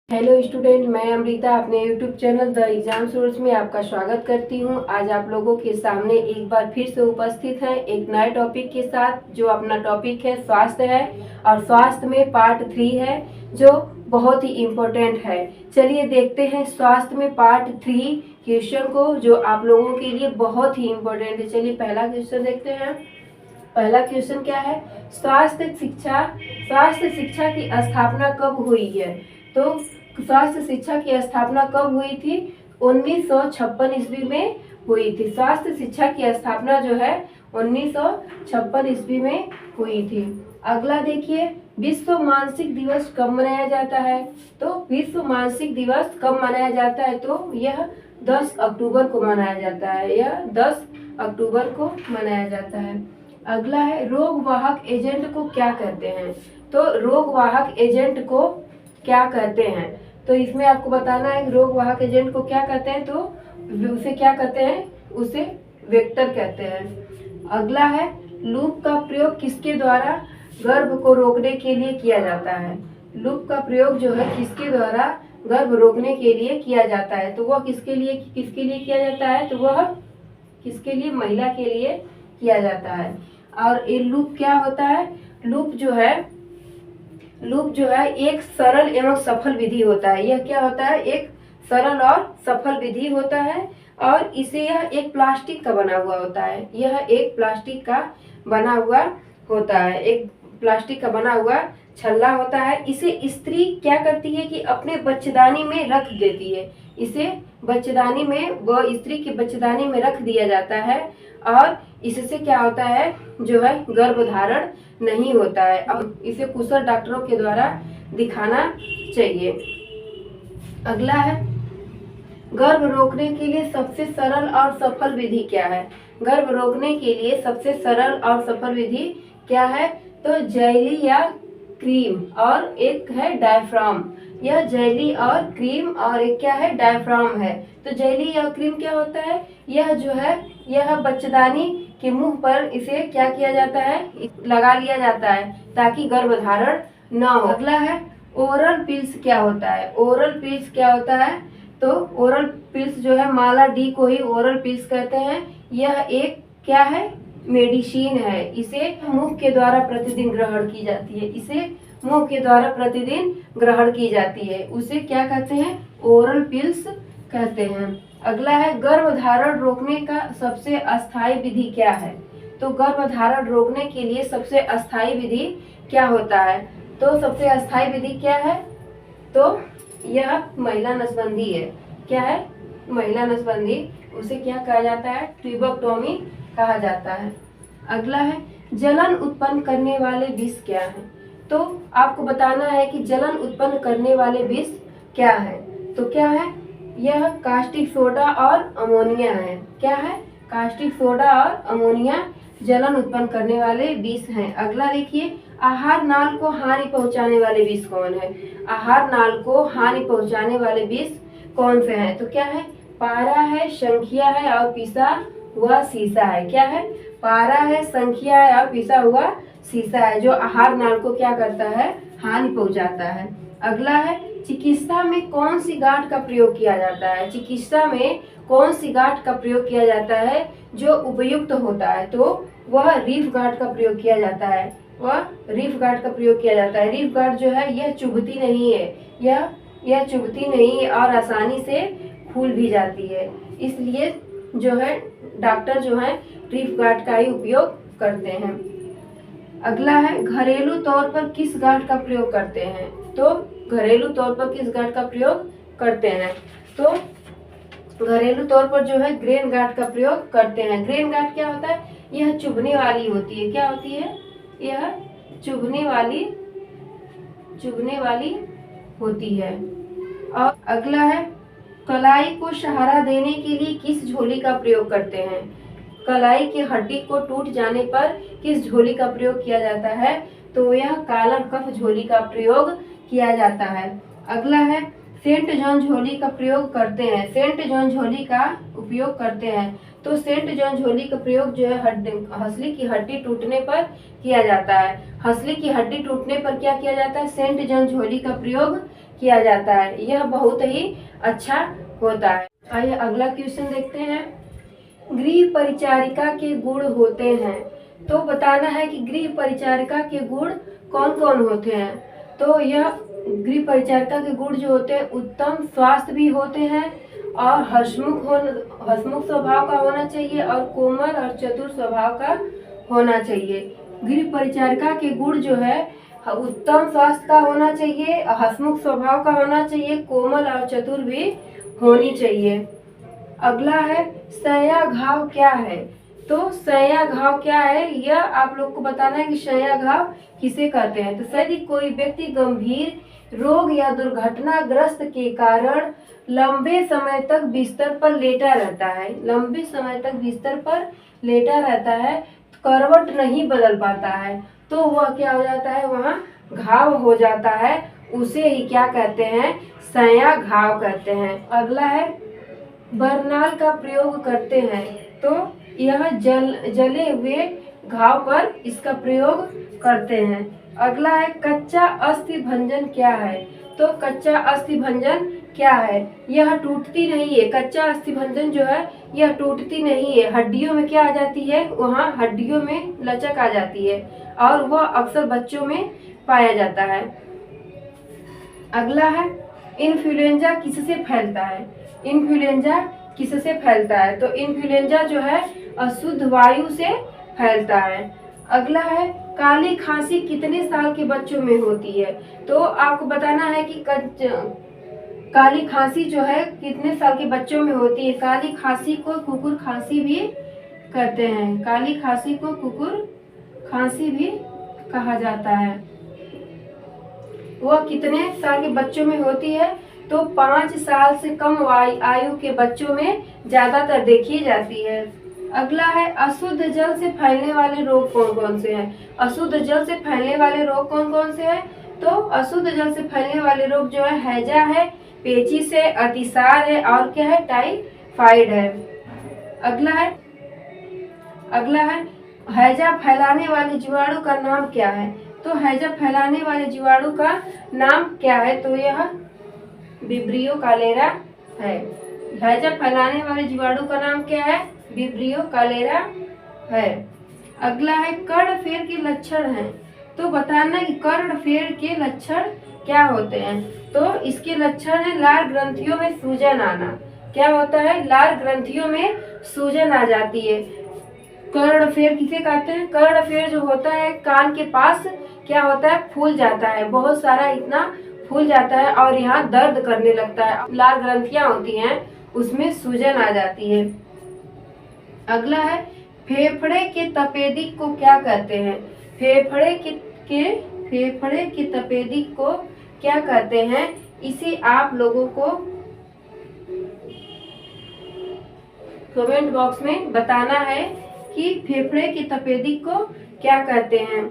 Hello student, मैं अमृता अपने YouTube channel the exam source में आपका स्वागत करती हूं। आज आप लोगों के सामने एक बार फिर से उपस्थित है एक नए टॉपिक के साथ, जो अपना टॉपिक है स्वास्थ्य है और स्वास्थ्य में पार्ट 3 है जो बहुत ही इम्पोर्टेंट है। चलिए देखते हैं स्वास्थ्य में पार्ट 3 क्वेश्चन को, जो आप लोगों के लिए बहुत ही इम्पोर्टेंट है। चलिए पहला क्वेश्चन देखते हैं। पहला क्वेश्चन क्या है? स्वास्थ्य शिक्षा की स्थापना कब हुई है? तो स्वास्थ्य शिक्षा की स्थापना कब हुई थी? 1956 ईस्वी में हुई थी। स्वास्थ्य शिक्षा की स्थापना जो है 1956 ईस्वी में हुई थी। अगला देखिए, विश्व मानसिक दिवस कब मनाया जाता है? तो विश्व मानसिक दिवस कब मनाया जाता है? तो यह 10 अक्टूबर को मनाया जाता है। यह 10 अक्टूबर को मनाया जाता है। अगला है, रोग वाहक एजेंट को क्या कहते हैं? तो रोग वाहक एजेंट को क्या कहते हैं? तो इसमें आपको बताना है रोग वाहक एजेंट को क्या कहते हैं। तो उसे क्या कहते हैं? उसे वेक्टर कहते हैं। अगला है, लूप का प्रयोग किसके द्वारा गर्भ को रोकने के लिए किया जाता है? लूप का प्रयोग जो है किसके द्वारा गर्भ रोकने के लिए किया जाता है? तो वह किसके लिए किया जाता है? तो वह किसके लिए? महिला के लिए किया जाता है। और ये लूप क्या होता है? लूप जो है एक सरल एवं सफल विधि होता है। यह क्या होता है? एक सरल और सफल विधि होता है। और इसे यह एक प्लास्टिक का बना हुआ होता है। यह एक प्लास्टिक का बना हुआ होता है। एक प्लास्टिक का बना हुआ छल्ला होता है। इसे स्त्री क्या करती है कि अपने बच्चेदानी में रख देती है। इसे बच्चेदानी में, वह स्त्री के बच्चेदानी में रख दिया जाता है और इससे क्या होता है जो है गर्भधारण नहीं होता है। अब इसे कुशल डॉक्टरों के द्वारा दिखाना चाहिए। अगला है, गर्भ रोकने के लिए सबसे सरल और सफल विधि क्या है? गर्भ रोकने के लिए सबसे सरल और सफल विधि क्या है? तो जेली या क्रीम, और एक है डायफ्राम। यह जेली और क्रीम और एक क्या है? डायफ्राम है। तो जेली या क्रीम क्या होता है? यह जो है, यह बच्चेदानी के मुंह पर इसे क्या किया जाता है? लगा लिया जाता है ताकि गर्भधारण न हो। अगला है, ओरल पिल्स क्या होता है? ओरल पिल्स क्या होता है? तो ओरल पिल्स जो है, माला डी को ही ओरल पिल्स कहते हैं। यह एक क्या है? मेडिसिन है। इसे मुंह के द्वारा प्रतिदिन ग्रहण की जाती है। इसे मुंह के द्वारा प्रतिदिन ग्रहण की जाती है। उसे क्या कहते हैं? ओरल पिल्स कहते हैं। अगला है, गर्भधारण रोकने का सबसे अस्थायी विधि क्या है? तो गर्भधारण रोकने के लिए सबसे अस्थायी विधि क्या होता है? तो सबसे अस्थायी विधि क्या है? तो यह महिला नसबंदी है। क्या है? महिला नसबंदी। उसे क्या कहा जाता है? ट्यूबोक्टोमी कहा जाता है। अगला है, जलन उत्पन्न करने वाले विष क्या है? तो आपको बताना है कि जलन उत्पन्न करने वाले विष क्या है। तो क्या है? यह कास्टिक सोडा और अमोनिया है। क्या है? कास्टिक सोडा और अमोनिया जलन उत्पन्न करने वाले विष हैं। अगला देखिए, आहार नाल को हानि पहुंचाने वाले विष कौन है? आहार नाल को हानि पहुंचाने वाले विष कौन से हैं? तो क्या है? पारा है, शंखिया है और पिसा हुआ सीसा है। क्या है? पारा है, शंखिया है और पिसा हुआ सीसा है, जो आहार नाल को क्या करता है? हानि पहुंचाता है। अगला है, चिकित्सा में कौन सी गांठ का प्रयोग किया जाता है? चिकित्सा में कौन सी गांठ का प्रयोग किया जाता है जो उपयुक्त होता है? तो वह रीफ गांठ का प्रयोग किया जाता है। वह रीफ गांठ का प्रयोग किया जाता है। रीफ गांठ जो है, यह चुभती नहीं है। यह चुभती नहीं है और आसानी से फूल भी जाती है। इसलिए जो है डॉक्टर जो है रीफ गांठ का ही उपयोग करते हैं। अगला है, घरेलू तौर पर किस गांठ का प्रयोग करते हैं? तो घरेलू तौर पर किस गांठ का प्रयोग करते हैं? तो घरेलू तौर पर जो है ग्रेन गांठ का प्रयोग करते हैं। ग्रेन गांठ क्या होता है? यह चुभने वाली होती है। क्या होती है? यह चुभने वाली होती है। और अगला है, कलाई को सहारा देने के लिए किस झोली का प्रयोग करते हैं? कलाई की हड्डी को टूट जाने पर किस झोली का प्रयोग किया जाता है? तो यह कालर कफ झोली का प्रयोग किया जाता है। अगला है, सेंट जॉन झोली का प्रयोग करते हैं। सेंट जॉन झोली का उपयोग करते हैं। तो सेंट जॉन झोली का प्रयोग जो है हंसली की हड्डी टूटने पर किया जाता है। हंसली की हड्डी टूटने पर क्या किया जाता है? सेंट जॉन झोली का प्रयोग किया जाता है, यह बहुत ही अच्छा होता है। आइए अगला क्वेश्चन देखते हैं। गृह परिचारिका के गुण होते हैं, तो बताना है कि गृह परिचारिका के गुण कौन कौन होते हैं। तो यह गृह परिचारिका के गुण जो होते हैं, उत्तम स्वास्थ्य भी होते हैं और हंसमुख स्वभाव का होना चाहिए और कोमल और चतुर स्वभाव का होना चाहिए। गृह परिचारिका के गुण जो है उत्तम स्वास्थ्य का होना चाहिए, हंसमुख स्वभाव का होना चाहिए, कोमल और चतुर भी होनी चाहिए। अगला है सैया घाव क्या है। तो सैया घाव क्या है, यह आप लोग को बताना है कि सैया घाव किसे कहते हैं। तो यदि कोई व्यक्ति गंभीर रोग या दुर्घटनाग्रस्त के कारण लंबे समय तक बिस्तर पर लेटा रहता है, लंबे समय तक बिस्तर पर लेटा रहता है, करवट नहीं बदल पाता है, तो वह क्या हो जाता है, वहाँ घाव हो जाता है, उसे ही क्या कहते हैं, सैया घाव कहते हैं। अगला है बरनाल का प्रयोग करते हैं। तो यह जले हुए घाव पर इसका प्रयोग करते हैं। अगला है कच्चा अस्थि भंजन क्या है। तो कच्चा अस्थि भंजन क्या है, यह टूटती नहीं है। कच्चा अस्थि भंजन जो है यह टूटती नहीं है, हड्डियों में क्या आ जाती है, वहाँ हड्डियों में लचक आ जाती है और वह अक्सर बच्चों में पाया जाता है। अगला है इन्फ्लुएंजा किससे फैलता है। इन्फ्लुएंजा किससे फैलता है, तो इन्फ्लुएंजा जो है अशुद्ध वायु से फैलता है। अगला है काली खांसी कितने साल के बच्चों में होती है। तो आपको बताना है कि काली खांसी जो है कितने साल के बच्चों में होती है। काली खांसी को कुकुर खांसी भी कहते हैं, काली खांसी को कुकुर खांसी भी कहा जाता है। वह कितने साल के बच्चों में होती है, तो 5 साल से कम आयु के बच्चों में ज्यादातर देखी जाती है। अगला है अशुद्ध जल से फैलने वाले रोग कौन कौन से हैं। अशुद्ध जल से फैलने वाले रोग कौन कौन से हैं, तो अशुद्ध जल से फैलने वाले रोग जो है हैजा है, पेचिश है, अतिसार है और क्या है, टाइफाइड है। अगला है हैजा फैलाने वाले जीवाणु का नाम क्या है। तो हैजा फैलाने वाले जीवाणु का नाम क्या है, तो यह विब्रियो कालेरा है। हैजा फैलाने वाले जीवाणु का नाम क्या है, विब्रियो कालेरा है। अगला है कर्णफेर के लक्षण हैं। तो बताना कि कर्णफेर के लक्षण क्या होते हैं। तो इसके लक्षण है लाल ग्रंथियों में सूजन आना। क्या होता है, लाल ग्रंथियों में सूजन आ जाती है। कर्णफेर किसे कहते हैं, कर्णफेर जो होता है कान के पास क्या होता है, फूल जाता है, बहुत सारा इतना फूल जाता है और यहाँ दर्द करने लगता है, लाल ग्रंथियां होती हैं उसमें सूजन आ जाती है। अगला है फेफड़े के तपेदिक को क्या कहते हैं। फेफड़े के तपेदिक को क्या कहते हैं, इसे आप लोगों को कमेंट बॉक्स में बताना है कि फेफड़े के तपेदिक को क्या कहते हैं।